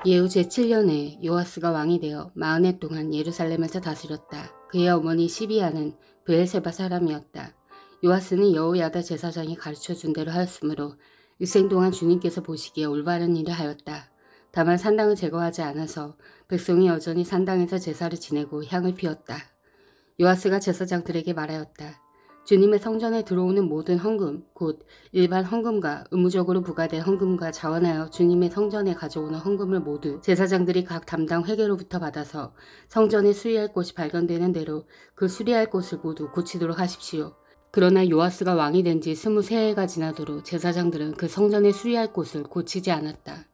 예후 제7년에 요아스가 왕이 되어 40해 동안 예루살렘에서 다스렸다. 그의 어머니 시비아는 브엘세바 사람이었다. 요아스는 여호야다 제사장이 가르쳐준 대로 하였으므로 일생 동안 주님께서 보시기에 올바른 일을 하였다. 다만 산당을 제거하지 않아서 백성이 여전히 산당에서 제사를 지내고 향을 피웠다. 요아스가 제사장들에게 말하였다. 주님의 성전에 들어오는 모든 헌금, 곧 일반 헌금과 의무적으로 부과된 헌금과 자원하여 주님의 성전에 가져오는 헌금을 모두 제사장들이 각 담당 회계로부터 받아서 성전에 수리할 곳이 발견되는 대로 그 수리할 곳을 모두 고치도록 하십시오. 그러나 요아스가 왕이 된 지 23해가 지나도록 제사장들은 그 성전에 수리할 곳을 고치지 않았다.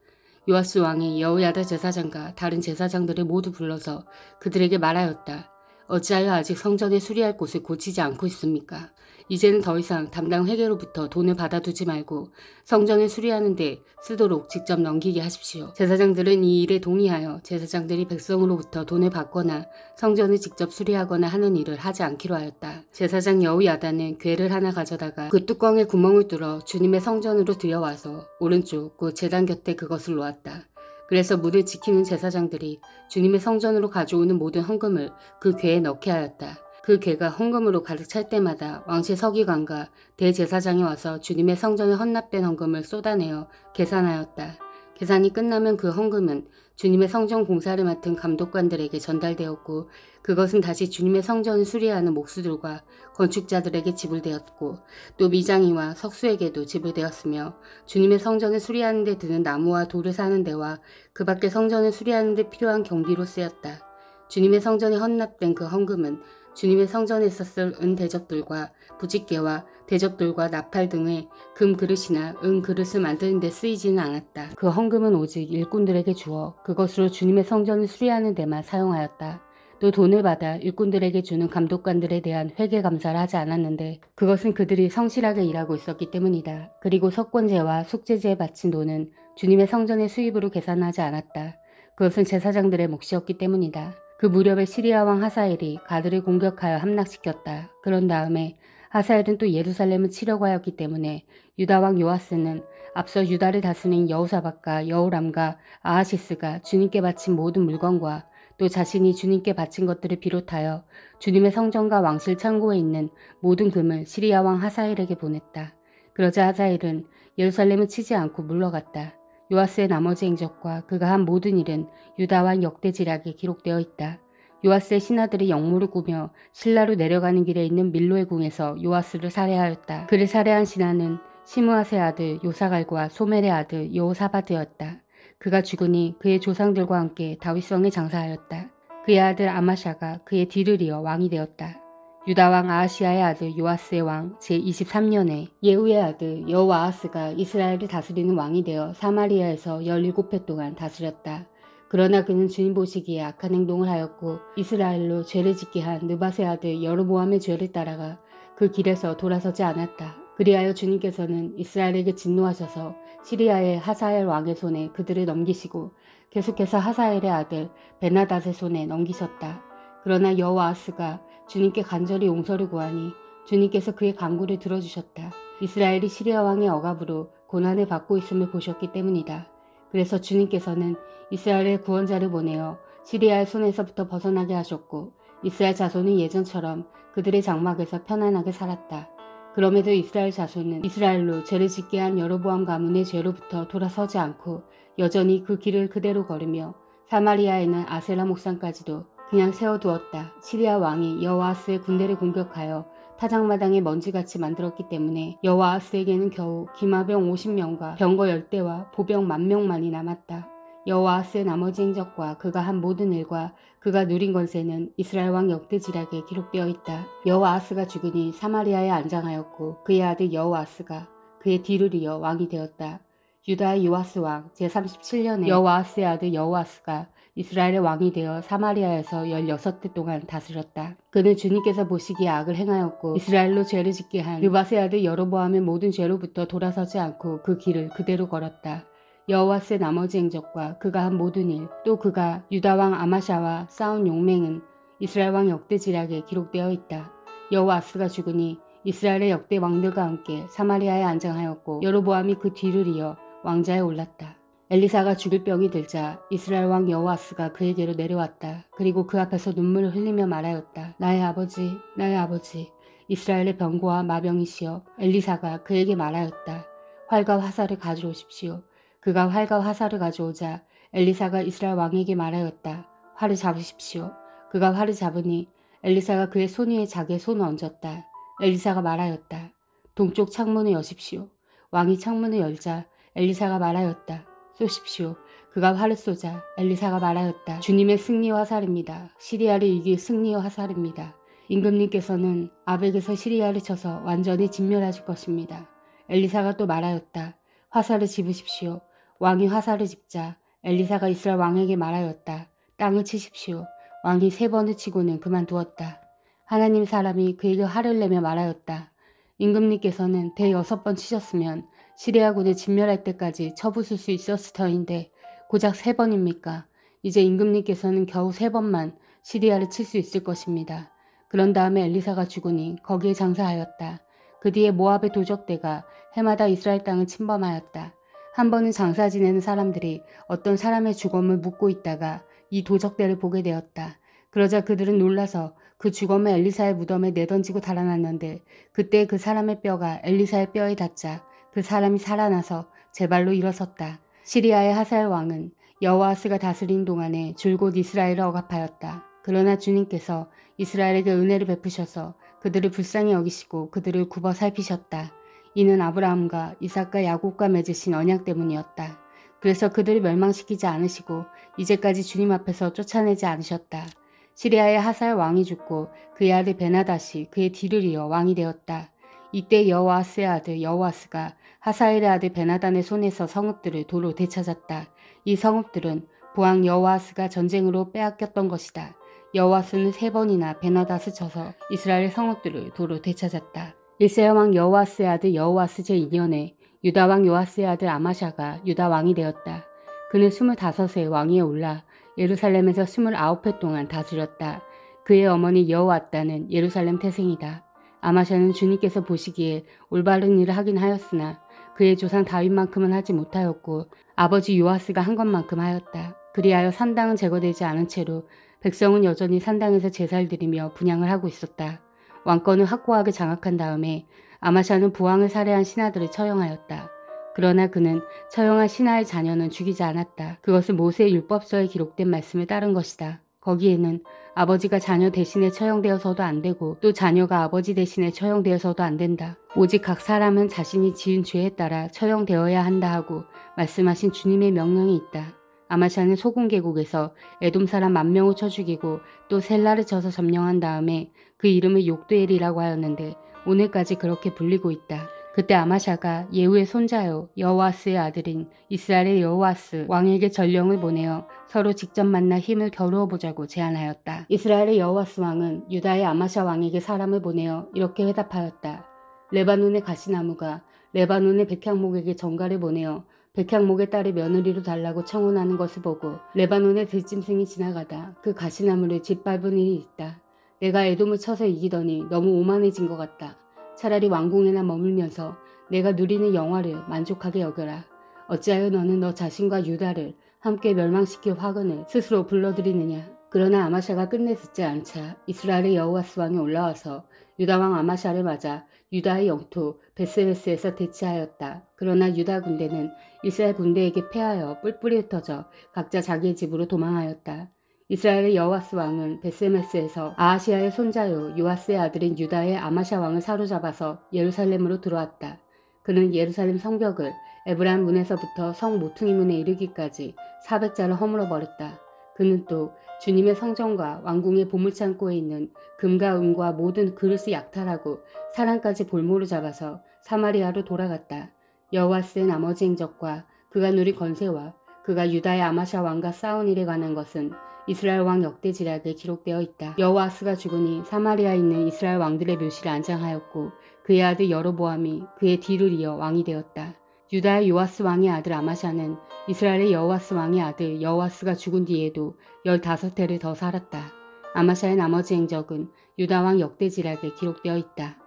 요아스 왕이 여호야다 제사장과 다른 제사장들을 모두 불러서 그들에게 말하였다. 어찌하여 아직 성전에 수리할 곳을 고치지 않고 있습니까? 이제는 더 이상 담당 회계로부터 돈을 받아두지 말고 성전을 수리하는 데 쓰도록 직접 넘기게 하십시오. 제사장들은 이 일에 동의하여 제사장들이 백성으로부터 돈을 받거나 성전을 직접 수리하거나 하는 일을 하지 않기로 하였다. 제사장 여호야다는 궤를 하나 가져다가 그 뚜껑에 구멍을 뚫어 주님의 성전으로 들여와서 오른쪽 그 제단 곁에 그것을 놓았다. 그래서 문을 지키는 제사장들이 주님의 성전으로 가져오는 모든 헌금을 그 궤에 넣게 하였다. 그 궤가 헌금으로 가득 찰 때마다 왕실 서기관과 대제사장이 와서 주님의 성전에 헌납된 헌금을 쏟아내어 계산하였다. 계산이 끝나면 그 헌금은 주님의 성전 공사를 맡은 감독관들에게 전달되었고 그것은 다시 주님의 성전을 수리하는 목수들과 건축자들에게 지불되었고 또 미장이와 석수에게도 지불되었으며 주님의 성전을 수리하는 데 드는 나무와 돌을 사는 데와 그 밖에 성전을 수리하는 데 필요한 경비로 쓰였다. 주님의 성전에 헌납된 그 헌금은 주님의 성전에서 쓸 은 대접들과 부집개와 대접들과 나팔 등의 금 그릇이나 은 그릇을 만드는 데 쓰이지는 않았다. 그 헌금은 오직 일꾼들에게 주어 그것으로 주님의 성전을 수리하는 데만 사용하였다. 또 돈을 받아 일꾼들에게 주는 감독관들에 대한 회계 감사를 하지 않았는데 그것은 그들이 성실하게 일하고 있었기 때문이다. 그리고 석권제와 속죄제에 바친 돈은 주님의 성전의 수입으로 계산하지 않았다. 그것은 제사장들의 몫이었기 때문이다. 그 무렵에 시리아 왕 하사엘이 가드를 공격하여 함락시켰다. 그런 다음에 하사엘은 또 예루살렘을 치려고 하였기 때문에 유다 왕 요아스는 앞서 유다를 다스린 여호사밧과 여호람과 아하시스가 주님께 바친 모든 물건과 또 자신이 주님께 바친 것들을 비롯하여 주님의 성전과 왕실 창고에 있는 모든 금을 시리아 왕 하사엘에게 보냈다. 그러자 하사엘은 예루살렘을 치지 않고 물러갔다. 요아스의 나머지 행적과 그가 한 모든 일은 유다왕 역대지략에 기록되어 있다. 요아스의 신하들이 영모를 꾸며 신라로 내려가는 길에 있는 밀로의 궁에서 요아스를 살해하였다. 그를 살해한 신하는 시므아스의 아들 요사갈과 소멜의 아들 여호사밧이었다. 그가 죽으니 그의 조상들과 함께 다윗성에 장사하였다. 그의 아들 아마샤가 그의 뒤를 이어 왕이 되었다. 유다왕 아하시아의 아들 요아스의 왕 제23년에 예후의 아들 여호아하스가 이스라엘을 다스리는 왕이 되어 사마리아에서 17해 동안 다스렸다. 그러나 그는 주님 보시기에 악한 행동을 하였고 이스라엘로 죄를 짓게 한 느밧의 아들 여로보암의 죄를 따라가 그 길에서 돌아서지 않았다. 그리하여 주님께서는 이스라엘에게 진노하셔서 시리아의 하사엘 왕의 손에 그들을 넘기시고 계속해서 하사엘의 아들 베나닷의 손에 넘기셨다. 그러나 여호아하스가 주님께 간절히 용서를 구하니 주님께서 그의 간구를 들어주셨다. 이스라엘이 시리아 왕의 억압으로 고난을 받고 있음을 보셨기 때문이다. 그래서 주님께서는 이스라엘의 구원자를 보내어 시리아의 손에서부터 벗어나게 하셨고 이스라엘 자손은 예전처럼 그들의 장막에서 편안하게 살았다. 그럼에도 이스라엘 자손은 이스라엘로 죄를 짓게 한 여로보암 가문의 죄로부터 돌아서지 않고 여전히 그 길을 그대로 걸으며 사마리아에는 아세라 목상까지도 그냥 세워두었다. 시리아 왕이 여호아스의 군대를 공격하여 타작마당에 먼지같이 만들었기 때문에 여호아스에게는 겨우 기마병 50명과 병거 10대와 보병 10,000명만이 남았다. 여호아스의 나머지 행적과 그가 한 모든 일과 그가 누린 권세는 이스라엘 왕 역대지략에 기록되어 있다. 여호아스가 죽으니 사마리아에 안장하였고 그의 아들 여호아스가 그의 뒤를 이어 왕이 되었다. 유다의 요아스 왕 제37년에 여호아스의 아들 여호아스가 이스라엘의 왕이 되어 사마리아에서 16해 동안 다스렸다. 그는 주님께서 보시기에 악을 행하였고 이스라엘로 죄를 짓게 한 느밧의 아들 여로보암의 모든 죄로부터 돌아서지 않고 그 길을 그대로 걸었다. 여호아스의 나머지 행적과 그가 한 모든 일, 또 그가 유다왕 아마샤와 싸운 용맹은 이스라엘 왕 역대지략에 기록되어 있다. 여호아스가 죽으니 이스라엘의 역대 왕들과 함께 사마리아에 안장하였고 여로보암이 그 뒤를 이어 왕자에 올랐다. 엘리사가 죽을 병이 들자 이스라엘 왕 여호아스가 그에게로 내려왔다. 그리고 그 앞에서 눈물을 흘리며 말하였다. 나의 아버지, 나의 아버지, 이스라엘의 병고와 마병이시여. 엘리사가 그에게 말하였다. 활과 화살을 가져오십시오. 그가 활과 화살을 가져오자 엘리사가 이스라엘 왕에게 말하였다. 활을 잡으십시오. 그가 활을 잡으니 엘리사가 그의 손 위에 자기의 손을 얹었다. 엘리사가 말하였다. 동쪽 창문을 여십시오. 왕이 창문을 열자 엘리사가 말하였다. 쏘십시오. 그가 활을 쏘자 엘리사가 말하였다. 주님의 승리 화살입니다. 시리아를 이길 승리 화살입니다. 임금님께서는 아벡에서 시리아를 쳐서 완전히 진멸하실 것입니다. 엘리사가 또 말하였다. 화살을 집으십시오. 왕이 화살을 집자 엘리사가 이스라엘 왕에게 말하였다. 땅을 치십시오. 왕이 3번을 치고는 그만두었다. 하나님 사람이 그에게 화를 내며 말하였다. 임금님께서는 대6번 치셨으면 시리아군을 진멸할 때까지 쳐부술 수 있었을 터인데 고작 3번입니까? 이제 임금님께서는 겨우 3번만 시리아를 칠 수 있을 것입니다. 그런 다음에 엘리사가 죽으니 거기에 장사하였다. 그 뒤에 모압의 도적대가 해마다 이스라엘 땅을 침범하였다. 한 번은 장사 지내는 사람들이 어떤 사람의 죽음을 묻고 있다가 이 도적대를 보게 되었다. 그러자 그들은 놀라서 그 죽음을 엘리사의 무덤에 내던지고 달아났는데 그때 그 사람의 뼈가 엘리사의 뼈에 닿자 그 사람이 살아나서 제 발로 일어섰다. 시리아의 하사엘 왕은 여호아스가 다스린 동안에 줄곧 이스라엘을 억압하였다. 그러나 주님께서 이스라엘에게 은혜를 베푸셔서 그들을 불쌍히 여기시고 그들을 굽어 살피셨다. 이는 아브라함과 이삭과 야곱과 맺으신 언약 때문이었다. 그래서 그들을 멸망시키지 않으시고 이제까지 주님 앞에서 쫓아내지 않으셨다. 시리아의 하사엘 왕이 죽고 그의 아들 베나닷이 그의 뒤를 이어 왕이 되었다. 이때 여호아스의 아들 여호아스가 하사엘의 아들 베나단의 손에서 성읍들을 도로 되찾았다. 이 성읍들은 부왕 여호아스가 전쟁으로 빼앗겼던 것이다. 여호아스는 3번이나 베나닷을 쳐서 이스라엘 성읍들을 도로 되찾았다. 1세 왕 여호아스의 아들 여호아스 제2년에 유다 왕 요아스의 아들 아마샤가 유다 왕이 되었다. 그는 25세 왕위에 올라 예루살렘에서 29해 동안 다스렸다. 그의 어머니 여호아따는 예루살렘 태생이다. 아마샤는 주님께서 보시기에 올바른 일을 하긴 하였으나 그의 조상 다윗만큼은 하지 못하였고 아버지 요아스가 한 것만큼 하였다. 그리하여 산당은 제거되지 않은 채로 백성은 여전히 산당에서 제사를 드리며 분향을 하고 있었다. 왕권을 확고하게 장악한 다음에 아마샤는 부왕을 살해한 신하들을 처형하였다. 그러나 그는 처형한 신하의 자녀는 죽이지 않았다. 그것은 모세의 율법서에 기록된 말씀을 따른 것이다. 거기에는 아버지가 자녀 대신에 처형되어서도 안 되고 또 자녀가 아버지 대신에 처형되어서도 안 된다. 오직 각 사람은 자신이 지은 죄에 따라 처형되어야 한다 하고 말씀하신 주님의 명령이 있다. 아마샤는 소금 계곡에서 에돔 사람 10,000명을 쳐 죽이고 또 셀라를 쳐서 점령한 다음에 그 이름을 욕드엘이라고 하였는데 오늘까지 그렇게 불리고 있다. 그때 아마샤가 예후의 손자요 여호아스의 아들인 이스라엘의 여호아스 왕에게 전령을 보내어 서로 직접 만나 힘을 겨루어 보자고 제안하였다. 이스라엘의 여호아스 왕은 유다의 아마샤 왕에게 사람을 보내어 이렇게 회답하였다. 레바논의 가시나무가 레바논의 백향목에게 전가를 보내어 백향목의 딸을 며느리로 달라고 청혼하는 것을 보고 레바논의 들짐승이 지나가다 그 가시나무를 짓밟은 일이 있다. 내가 에돔을 쳐서 이기더니 너무 오만해진 것 같다. 차라리 왕궁에나 머물면서 내가 누리는 영화를 만족하게 여겨라. 어찌하여 너는 너 자신과 유다를 함께 멸망시킬 화근을 스스로 불러들이느냐. 그러나 아마샤가 끝내 듣지 않자 이스라엘의 여호아스 왕이 올라와서 유다 왕 아마샤를 맞아 유다의 영토 베스메스에서 대치하였다. 그러나 유다 군대는 이스라엘 군대에게 패하여 뿔뿔이 흩어져 각자 자기의 집으로 도망하였다. 이스라엘의 여호아스 왕은 베스메스에서 아하시아의 손자요 요아스의 아들인 유다의 아마샤 왕을 사로잡아서 예루살렘으로 들어왔다. 그는 예루살렘 성벽을 에브라임 문에서부터 성 모퉁이 문에 이르기까지 400자를 허물어 버렸다. 그는 또 주님의 성전과 왕궁의 보물창고에 있는 금과 은과 모든 그릇을 약탈하고 사람까지 볼모로 잡아서 사마리아로 돌아갔다. 여호아스의 나머지 행적과 그가 누린 권세와 그가 유다의 아마샤 왕과 싸운 일에 관한 것은 이스라엘 왕 역대지략에 기록되어 있다. 여호아스가 죽으니 사마리아에 있는 이스라엘 왕들의 묘실을 안장하였고 그의 아들 여로보암이 그의 뒤를 이어 왕이 되었다. 유다의 요아스 왕의 아들 아마샤는 이스라엘의 여호아스 왕의 아들 여호아스가 죽은 뒤에도 15해를 더 살았다. 아마샤의 나머지 행적은 유다 왕 역대지략에 기록되어 있다.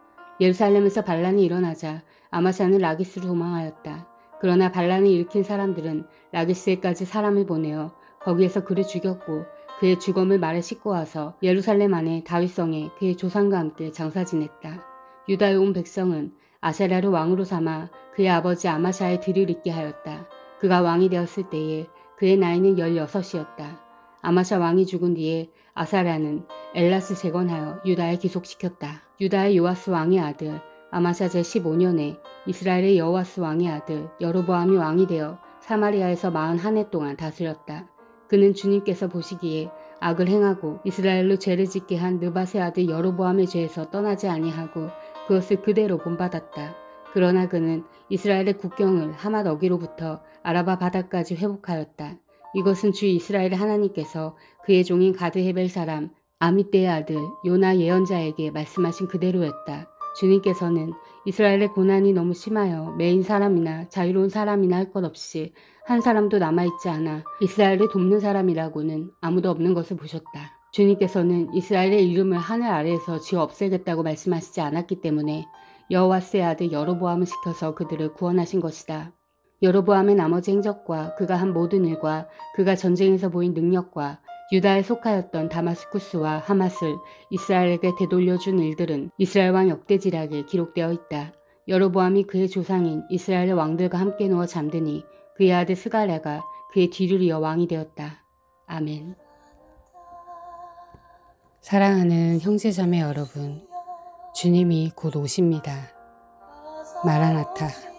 예루살렘에서 반란이 일어나자 아마샤는 라기스로 도망하였다. 그러나 반란을 일으킨 사람들은 라기스에까지 사람을 보내어 거기에서 그를 죽였고 그의 죽음을 말에 싣고 와서 예루살렘 안에 다윗성에 그의 조상과 함께 장사 지냈다. 유다에 온 백성은 아세라를 왕으로 삼아 그의 아버지 아마샤의 뒤를 잇게 하였다. 그가 왕이 되었을 때에 그의 나이는 16이었다. 아마샤 왕이 죽은 뒤에 아사랴는 엘랏을 재건하여 유다에 기속시켰다. 유다의 요아스 왕의 아들 아마샤 제15년에 이스라엘의 여호와스 왕의 아들 여로보암이 왕이 되어 사마리아에서 41해 동안 다스렸다. 그는 주님께서 보시기에 악을 행하고 이스라엘로 죄를 짓게 한 느밧의 아들 여로보암의 죄에서 떠나지 아니하고 그것을 그대로 본받았다. 그러나 그는 이스라엘의 국경을 하맛 어기로부터 아라바 바다까지 회복하였다. 이것은 주 이스라엘의 하나님께서 그의 종인 가드 헤벨 사람 아미떼의 아들 요나 예언자에게 말씀하신 그대로였다. 주님께서는 이스라엘의 고난이 너무 심하여 매인 사람이나 자유로운 사람이나 할 것 없이 한 사람도 남아있지 않아 이스라엘을 돕는 사람이라고는 아무도 없는 것을 보셨다. 주님께서는 이스라엘의 이름을 하늘 아래에서 지어 없애겠다고 말씀하시지 않았기 때문에 여호와스의 아들 여로보암을 시켜서 그들을 구원하신 것이다. 여로보암의 나머지 행적과 그가 한 모든 일과 그가 전쟁에서 보인 능력과 유다에 속하였던 다마스쿠스와 하맛을 이스라엘에게 되돌려준 일들은 이스라엘 왕 역대지략에 기록되어 있다. 여로보암이 그의 조상인 이스라엘의 왕들과 함께 누워 잠드니 그의 아들 스가랴가 그의 뒤를 이어 왕이 되었다. 아멘. 사랑하는 형제자매 여러분, 주님이 곧 오십니다. 마라나타.